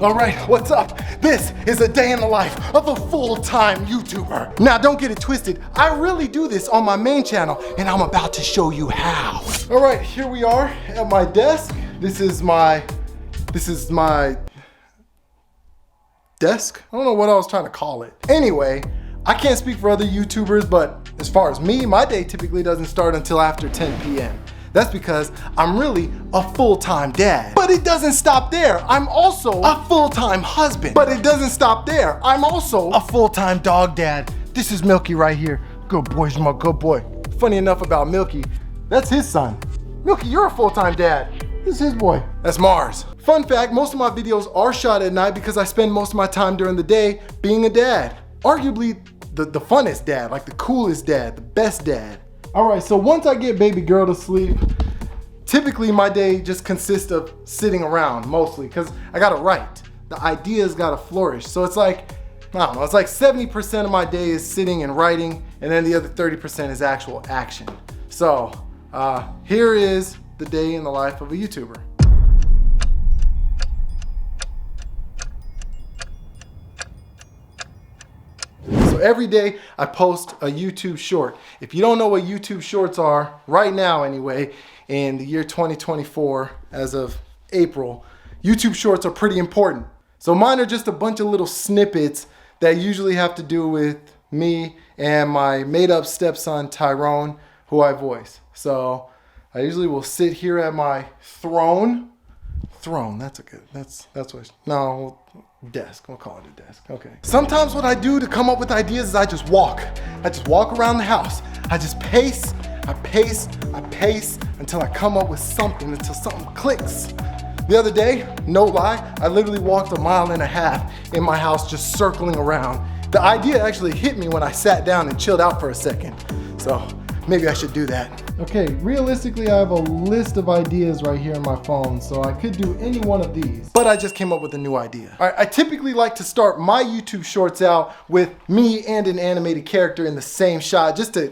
All right, what's up? This is a day in the life of a full-time YouTuber. Now, don't get it twisted. I really do this on my main channel, and I'm about to show you how. All right, here we are at my desk. This is my desk? I don't know what I was trying to call it. Anyway, I can't speak for other YouTubers, but as far as me, my day typically doesn't start until after 10 p.m. That's because I'm really a full-time dad. But it doesn't stop there. I'm also a full-time husband. But it doesn't stop there. I'm also a full-time dog dad. This is Milky right here. Good boy, he's my good boy. Funny enough about Milky, that's his son. Milky, you're a full-time dad. This is his boy. That's Mars. Fun fact, most of my videos are shot at night because I spend most of my time during the day being a dad. Arguably the funnest dad, like the coolest dad, the best dad. All right, so once I get baby girl to sleep, typically my day just consists of sitting around mostly because I gotta write. The ideas gotta flourish. So it's like, I don't know, it's like 70% of my day is sitting and writing, and then the other 30% is actual action. So here is the day in the life of a YouTuber. So every day I post a YouTube short. If you don't know what YouTube shorts are, right now anyway, in the year 2024, as of April, YouTube shorts are pretty important. So mine are just a bunch of little snippets that usually have to do with me and my made up stepson, Tyrone, who I voice. So I usually will sit here at my throne, desk, we'll call it a desk, okay. Sometimes what I do to come up with ideas is I just walk around the house. I just pace until I come up with something, until something clicks. The other day, no lie, I literally walked 1.5 miles in my house just circling around. The idea actually hit me when I sat down and chilled out for a second. So maybe I should do that. Okay, realistically, I have a list of ideas right here on my phone, so I could do any one of these. But I just came up with a new idea. All right, I typically like to start my YouTube shorts out with me and an animated character in the same shot, just to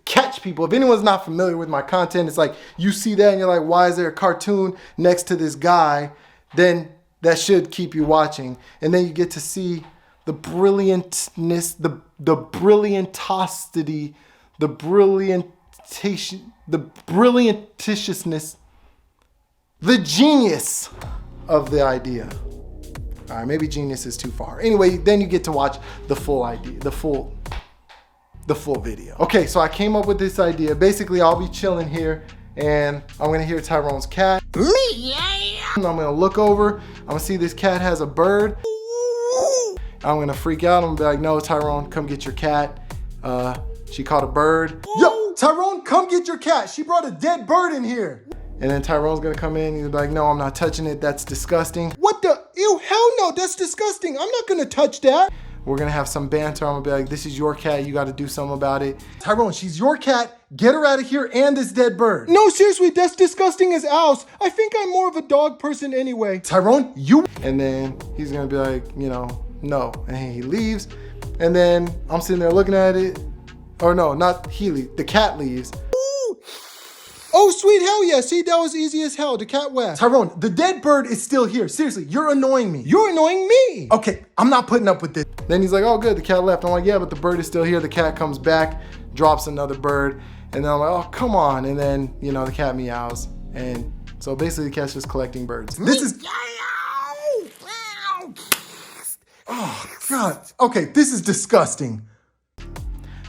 catch people. If anyone's not familiar with my content, it's like you see that and you're like, why is there a cartoon next to this guy? Then that should keep you watching. And then you get to see the brilliantness, the brilliantosity, the brillianticiousness, the genius of the idea. All right, maybe genius is too far. Anyway, then you get to watch the full idea, the full video. Okay, so I came up with this idea. Basically, I'll be chilling here and I'm gonna hear Tyrone's cat. I'm gonna look over, I'm gonna see this cat has a bird. I'm gonna freak out, I'm gonna be like, no, Tyrone, come get your cat. She caught a bird. Yo, Tyrone, come get your cat. She brought a dead bird in here. And then Tyrone's gonna come in and he's like, no, I'm not touching it. That's disgusting. What the? Ew, hell no, that's disgusting. I'm not gonna touch that. We're gonna have some banter. I'm gonna be like, this is your cat. You gotta do something about it. Tyrone, she's your cat. Get her out of here and this dead bird. No, seriously, that's disgusting as owls. I think I'm more of a dog person anyway. Tyrone, you. And then he's gonna be like, you know, no. And he leaves. And then I'm sitting there looking at it. Or no, not he leaves, the cat leaves. Ooh. Oh, sweet hell yeah, see, that was easy as hell, the cat left. Tyrone, the dead bird is still here. Seriously, you're annoying me. You're annoying me. Okay, I'm not putting up with this. Then he's like, oh good, the cat left. I'm like, yeah, but the bird is still here. The cat comes back, drops another bird. And then I'm like, oh, come on. And then, you know, the cat meows. And so basically the cat's just collecting birds. This is, oh God. Okay, this is disgusting.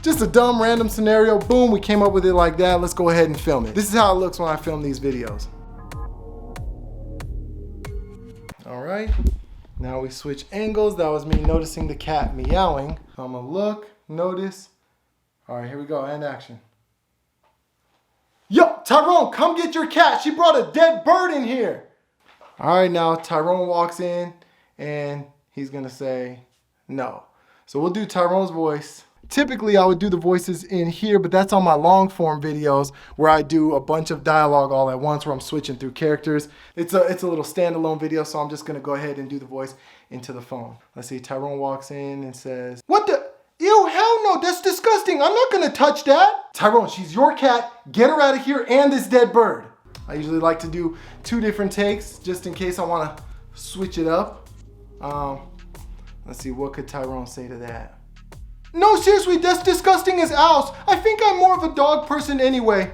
Just a dumb random scenario, boom, we came up with it like that. Let's go ahead and film it. This is how it looks when I film these videos. All right, now we switch angles. That was me noticing the cat meowing. So I'm gonna look, notice. All right, here we go, and action. Yo, Tyrone, come get your cat. She brought a dead bird in here. All right, now Tyrone walks in and he's gonna say no. So we'll do Tyrone's voice. Typically, I would do the voices in here, but that's on my long form videos where I do a bunch of dialogue all at once where I'm switching through characters. It's a little standalone video, so I'm just gonna go ahead and do the voice into the phone. Let's see, Tyrone walks in and says, what the? Ew, hell no, that's disgusting. I'm not gonna touch that. Tyrone, she's your cat. Get her out of here and this dead bird. I usually like to do 2 different takes just in case I wanna switch it up. Let's see, what could Tyrone say to that? No, seriously, that's disgusting as owls. I think I'm more of a dog person anyway.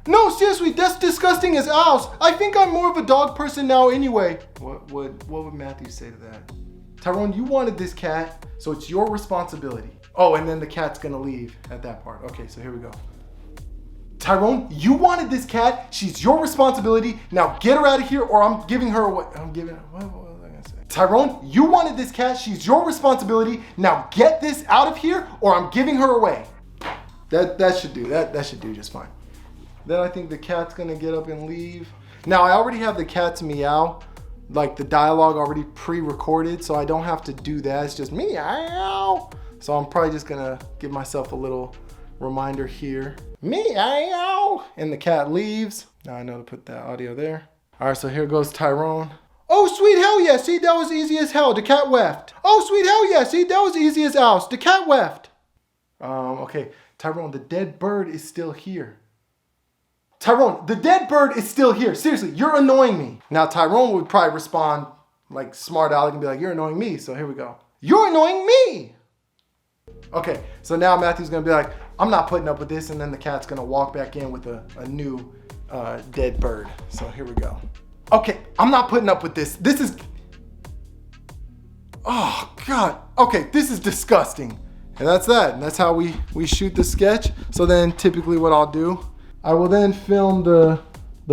No, seriously, that's disgusting as owls. I think I'm more of a dog person now anyway. What would Matthew say to that? Tyrone, you wanted this cat, so it's your responsibility. Oh, and then the cat's gonna leave at that part. Okay, so here we go. Tyrone, you wanted this cat. She's your responsibility. Now get her out of here or I'm giving her away. What was I gonna say? Tyrone, you wanted this cat. She's your responsibility. Now get this out of here or I'm giving her away. That should do. That should do just fine. Then I think the cat's gonna get up and leave. Now I already have the cat's meow, like the dialogue already pre-recorded, so I don't have to do that. It's just meow. So I'm probably just gonna give myself a little reminder here. Meow. And the cat leaves. Now I know to put that audio there. All right, so here goes Tyrone. Oh, sweet hell yeah, see, that was easy as hell. The cat left. Oh, sweet hell yeah, see, that was easy as owls. The cat left. Okay, Tyrone, the dead bird is still here. Tyrone, the dead bird is still here. Seriously, you're annoying me. Now, Tyrone would probably respond like smart aleck and be like, you're annoying me. So here we go. You're annoying me. Okay, so now Matthew's gonna be like, I'm not putting up with this. And then the cat's gonna walk back in with a new dead bird. So here we go. Okay, I'm not putting up with this. This is, oh God. Okay, this is disgusting. And that's that. And that's how we shoot the sketch. So then typically what I'll do, I will then film the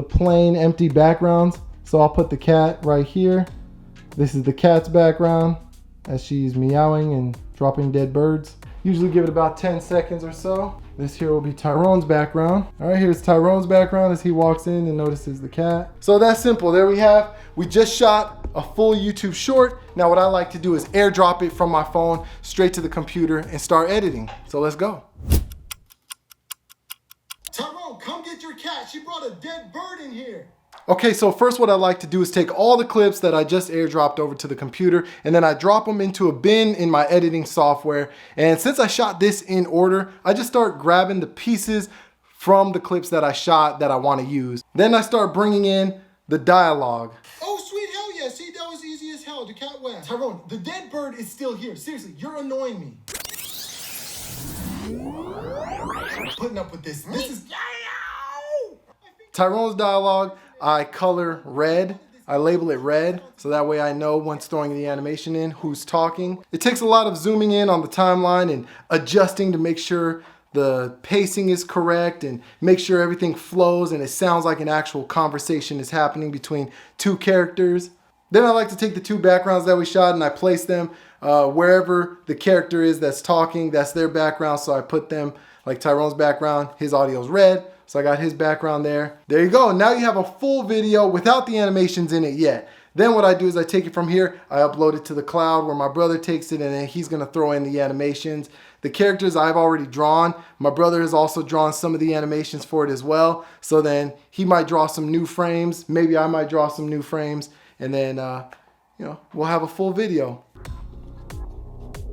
plain empty backgrounds. So I'll put the cat right here. This is the cat's background as she's meowing and dropping dead birds. Usually give it about 10 seconds or so. This here will be Tyrone's background. All right, here's Tyrone's background as he walks in and notices the cat. So that's simple. There we have. We just shot a full YouTube short. Now what I like to do is airdrop it from my phone straight to the computer and start editing. So let's go. Tyrone, come get your cat. She brought a dead bird in here. Okay, so first what I like to do is take all the clips that I just airdropped over to the computer and then I drop them into a bin in my editing software. And since I shot this in order, I just start grabbing the pieces from the clips that I shot that I want to use. Then I start bringing in the dialogue. Oh, sweet hell yeah, see, that was easy as hell. The cat went. Tyrone, the dead bird is still here. Seriously, you're annoying me. I'm putting up with this. This is Tyrone's dialogue. I color red. I label it red, so that way I know once throwing the animation in who's talking. It takes a lot of zooming in on the timeline and adjusting to make sure the pacing is correct and make sure everything flows and it sounds like an actual conversation is happening between two characters. Then I like to take the two backgrounds that we shot and I place them wherever the character is that's talking, that's their background. So I put them like Tyrone's background, his audio is red. So I got his background there. There you go. Now you have a full video without the animations in it yet. Then what I do is I take it from here, I upload it to the cloud where my brother takes it and then he's gonna throw in the animations. The characters I've already drawn. My brother has also drawn some of the animations for it as well. So then he might draw some new frames. Maybe I might draw some new frames and then we'll have a full video.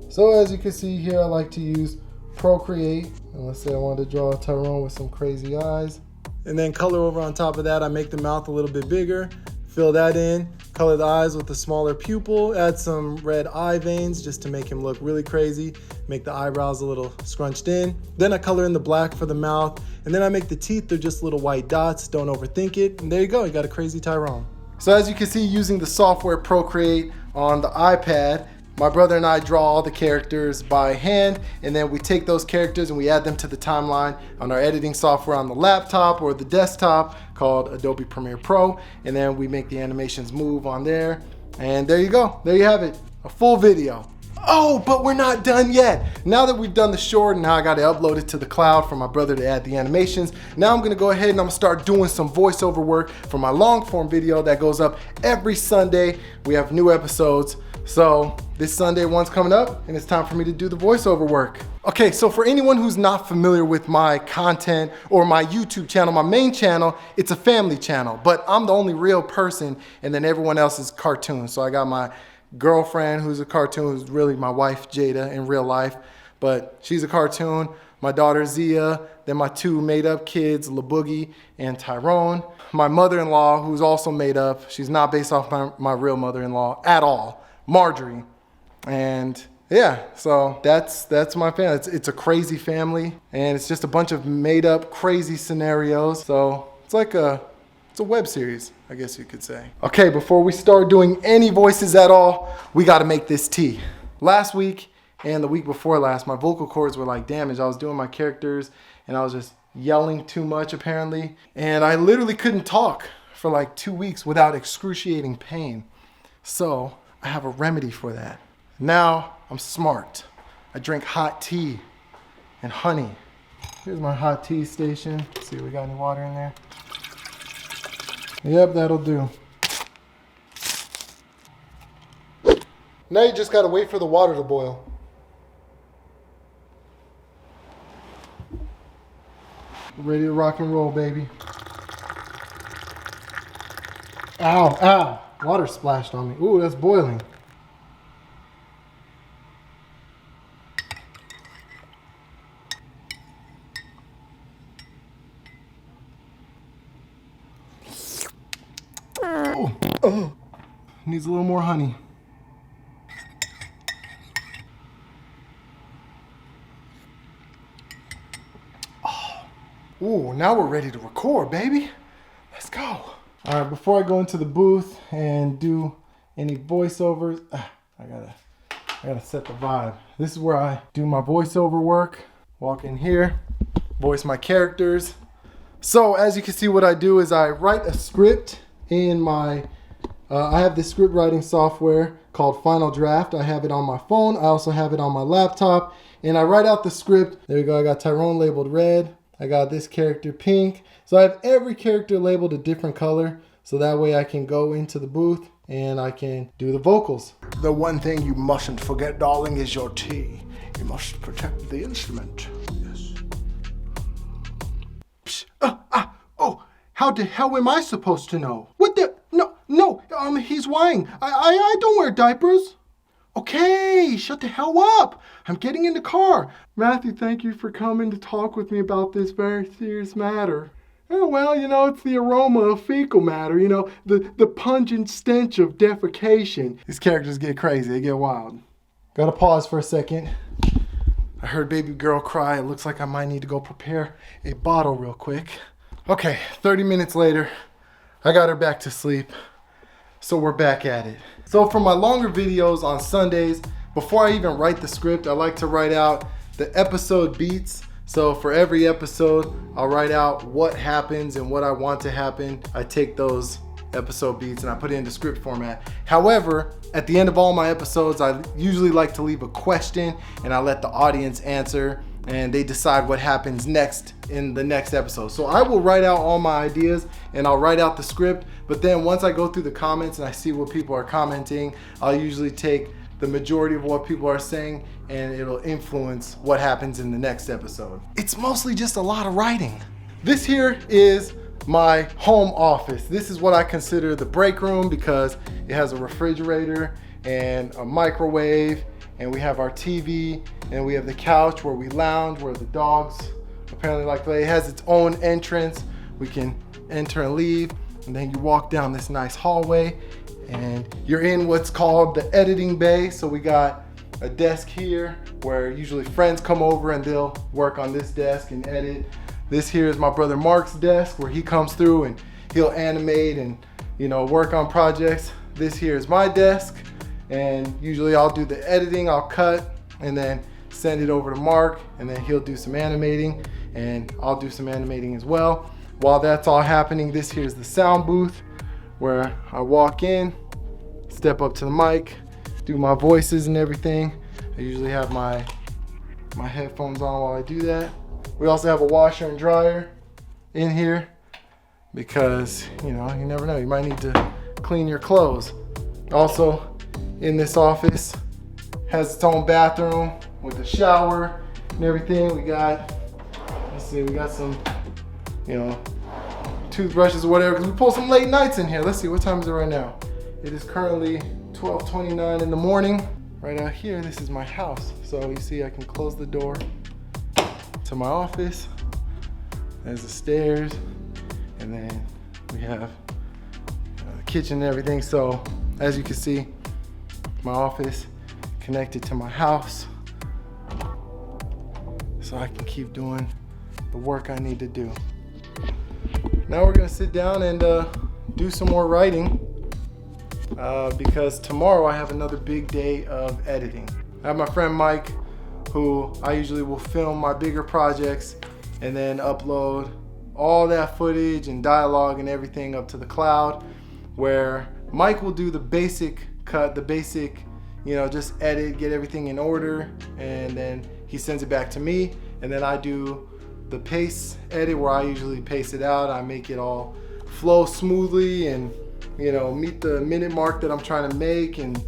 So as you can see here, I like to use Procreate. And let's say I wanted to draw a Tyrone with some crazy eyes. And then color over on top of that, I make the mouth a little bit bigger, fill that in, color the eyes with a smaller pupil, add some red eye veins just to make him look really crazy, make the eyebrows a little scrunched in. Then I color in the black for the mouth, and then I make the teeth, they're just little white dots, don't overthink it, and there you go, you got a crazy Tyrone. So as you can see, using the software Procreate on the iPad, my brother and I draw all the characters by hand, and then we take those characters and we add them to the timeline on our editing software on the laptop or the desktop called Adobe Premiere Pro, and then we make the animations move on there. And there you go. There you have it. A full video. Oh, but we're not done yet. Now that we've done the short, now I got to upload it to the cloud for my brother to add the animations. Now I'm going to go ahead and I'm going to start doing some voiceover work for my long form video that goes up every Sunday. We have new episodes. So this Sunday one's coming up and it's time for me to do the voiceover work. Okay, so for anyone who's not familiar with my content or my YouTube channel, my main channel, it's a family channel, but I'm the only real person and then everyone else is cartoons. So I got my girlfriend who's a cartoon, who's really my wife, Jada, in real life, but she's a cartoon. my daughter Zia, then my 2 made-up kids, LaBoogie and Tyrone. My mother-in-law, who's also made up. She's not based off my real mother-in-law at all, Marjorie. And yeah, so that's my family. It's a crazy family, and it's just a bunch of made-up crazy scenarios. So it's like it's a web series, I guess you could say. Okay, before we start doing any voices at all, we got to make this tea. Last week and the week before last, my vocal cords were like damaged. I was doing my characters and I was just yelling too much apparently. And I literally couldn't talk for like 2 weeks without excruciating pain. So I have a remedy for that. Now I'm smart. I drink hot tea and honey. Here's my hot tea station. Let's see if we got any water in there. Yep, that'll do. Now you just gotta wait for the water to boil. Ready to rock and roll, baby. Ow, ow. Water splashed on me. Ooh, that's boiling. Oh, needs a little more honey. Ooh, now we're ready to record, baby. Let's go. All right, before I go into the booth and do any voiceovers, I gotta set the vibe. This is where I do my voiceover work. Walk in here, voice my characters. So as you can see, what I do is I write a script in my, I have this script writing software called Final Draft. I have it on my phone. I also have it on my laptop, and I write out the script. There we go. I got Tyrone labeled red. I got this character pink. So I have every character labeled a different color, so that way I can go into the booth and I can do the vocals. The one thing you mustn't forget, darling, is your tea. You must protect the instrument. Yes. Psh, oh, how the hell am I supposed to know? What the? No, he's whining. I don't wear diapers. Okay, shut the hell up. I'm getting in the car. Matthew, thank you for coming to talk with me about this very serious matter. Oh, well, it's the aroma of fecal matter, the pungent stench of defecation. These characters get crazy, they get wild. Gotta pause for a second. I heard baby girl cry. It looks like I might need to go prepare a bottle real quick. Okay, 30 minutes later, I got her back to sleep. So we're back at it. So for my longer videos on Sundays, before I even write the script, I like to write out the episode beats. So for every episode, I'll write out what happens and what I want to happen. I take those episode beats and I put it into script format. However, at the end of all my episodes, I usually like to leave a question and I let the audience answer and they decide what happens next in the next episode. So I will write out all my ideas and I'll write out the script, but then once I go through the comments and I see what people are commenting, I'll usually take the majority of what people are saying and it'll influence what happens in the next episode. It's mostly just a lot of writing. This here is my home office. This is what I consider the break room because it has a refrigerator and a microwave, and we have our TV, and we have the couch where we lounge, where the dogs apparently like to play. It has its own entrance. We can enter and leave, and then you walk down this nice hallway, and you're in what's called the editing bay. So we got a desk here where usually friends come over and they'll work on this desk and edit. This here is my brother Mark's desk where he comes through and he'll animate and work on projects. This here is my desk, and usually I'll do the editing, I'll cut and then send it over to Mark, and then he'll do some animating and I'll do some animating as well. While that's all happening, this here is the sound booth where I walk in, step up to the mic, do my voices and everything. I usually have my headphones on while I do that. We also have a washer and dryer in here because, you never know, you might need to clean your clothes. Also, in this office, has its own bathroom with a shower and everything. We got some, toothbrushes or whatever, because we pull some late nights in here. Let's see, what time is it right now? It is currently 12:29 in the morning. Right out here, this is my house. So you see I can close the door, to my office. There's the stairs, and then we have the kitchen and everything. So as you can see, my office connected to my house, so I can keep doing the work I need to do. Now we're gonna sit down and do some more writing because tomorrow I have another big day of editing. I have my friend Mike, who I usually will film my bigger projects and then upload all that footage and dialogue and everything up to the cloud, where Mike will do the basic cut, the basic, just edit, get everything in order, and then he sends it back to me, and then I do the pace edit where I usually pace it out. I make it all flow smoothly and meet the minute mark that I'm trying to make, and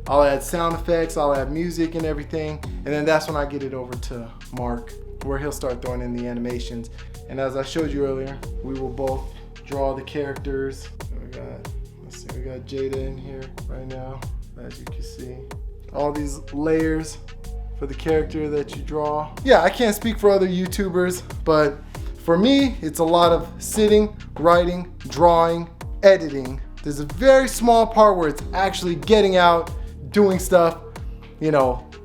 I'll add sound effects, I'll add music and everything, and then that's when I get it over to Mark, where he'll start throwing in the animations. And as I showed you earlier, we will both draw the characters. We got Jada in here right now, as you can see. All these layers for the character that you draw. Yeah, I can't speak for other YouTubers, but for me, it's a lot of sitting, writing, drawing, editing. There's a very small part where it's actually getting out, doing stuff,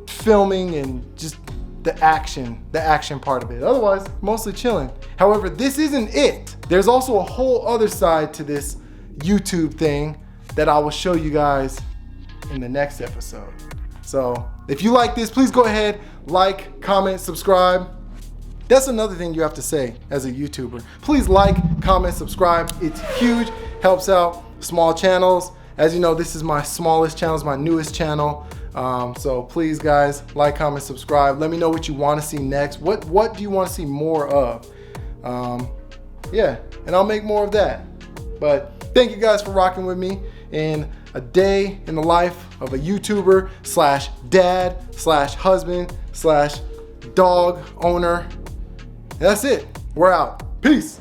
filming, and just the action part of it. Otherwise, mostly chilling. However, this isn't it. There's also a whole other side to this YouTube thing that I will show you guys in the next episode. So if you like this, please go ahead, like, comment, subscribe. That's another thing you have to say as a YouTuber. Please like, comment, subscribe. It's huge, helps out small channels. As you know, this is my smallest channel, it's my newest channel. So please guys, like, comment, subscribe. Let me know what you want to see next. What do you want to see more of? Yeah, and I'll make more of that. But thank you guys for rocking with me in a day in the life of a YouTuber / dad / husband / dog owner. That's it. We're out. Peace.